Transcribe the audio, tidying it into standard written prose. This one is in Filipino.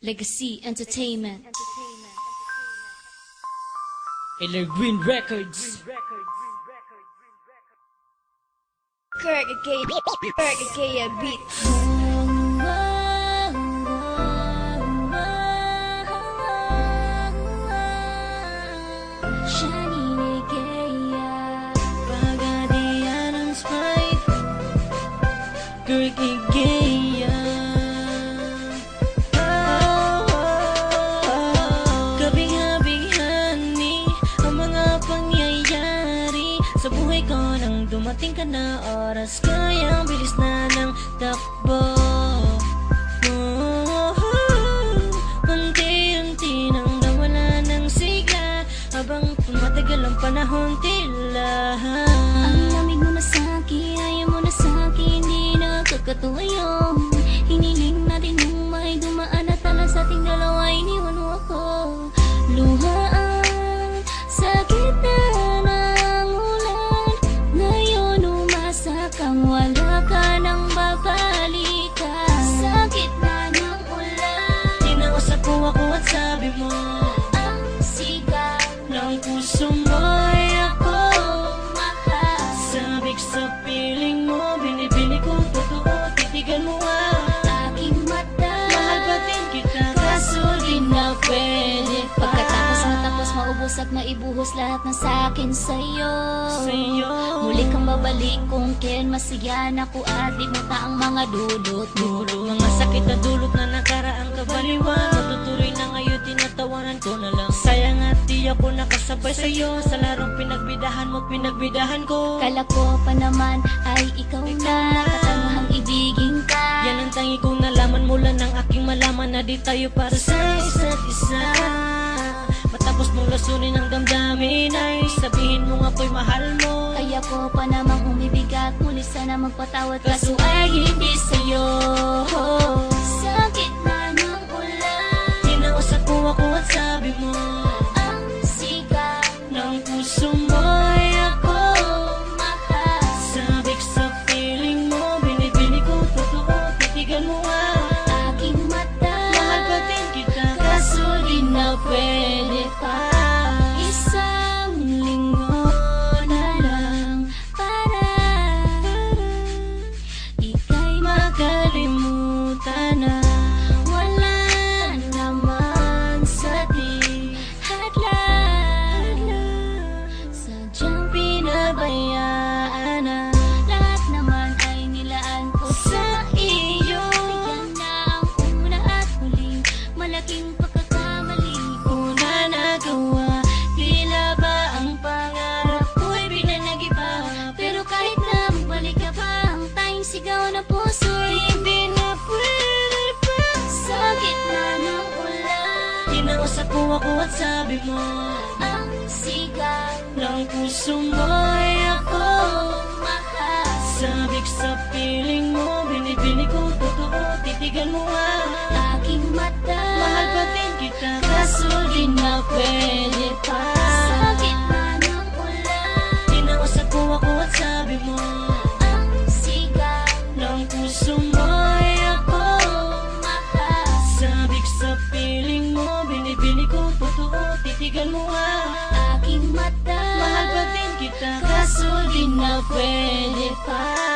Legacy Entertainment. Evergreen Records. Kirk Gaya Beats. Sa buhay ko nang dumating ka na oras, kayang bilis na ng takbo. Unti-unti nang nawala ng sigla, habang tumatagal ang panahon tila Ang lamig mo na sa'kin, ayaw mo na sa'kin, di nakakatuwa yun. Hiniling natin nung may dumaan at tala sa ating dalawa, iniwan mo ako. Luha ang sakit na kang wala ka nang babalikan. Sa gitna ng ulan, tinausap ko ako at sabi mo, ang sigaw ng puso mo ay ako mahal. Sabik sa piling mo, binibini ko totoo, titigan mo ang aking mata. Mahal pa din kita, kaso di na pwede pa. Pagkatapos matapos maubos at maibuhos lahat ng sakin sa'yo, muli kang babalik kung kailan masiyahan ako at di mo ta ang mga dulot mga sakit na dulot na nakaraang kabaliwan. Matutuloy na ngayon, tinatawanan ko na lang. Sayang at di ako nakasabay sa'yo sa larong pinagbidahan mo, pinagbidahan ko. Kala ko pa naman ay ikaw na katanghang ibigin ka. Yan ang tangi kong nalaman mula ng aking malaman na di tayo para sa isa't isa. Matapos mong lasunin ang damdamin ay sabihin mo nga po'y mahal mo. Kaya ko pa namang umibigat, muli sana magpatawad, kaso ay hindi sa'yo. Sa gitna ng ulan, tinausap ko ako at sabi mo, ang sigaw ng puso mo ay ako mahal. Sabik sa piling mo, binibini ko totoo, titigan mo ang aking mata. Mahal pa din kita, kaso di na pwede pa. Isang linggo na lang para ika'y makalimutan na wala naman sa di hadlang. Sadyang pinabayaan na lahat naman ay nilaan ko sa iyo. Yan na ang una at huling malaking pagkakamali ko na nagawa. Tila ba ang pangarap ko'y pinanagiba? Pero kahit na magbalik ka pa, ang tayong sigaw na puso hindi na pwede pa. Sa gitna ng ulan, tinausap ko ako at sabi mo, ang sigaw ng puso mo ay ako mahal. Sabik sa piling mo, binibini ko totoo, titigan mo Aking mata, mahal pa din kita, kaso di na pwede pa. sa gitna ng ulan, Tinausap ko ako at sabi mo, ang sigaw ng puso mo ay ako mahal. Sabik sa piling mo, binibini ko totoo, titigan mo Aking mata, mahal pa din kita, kaso di na pwede pa.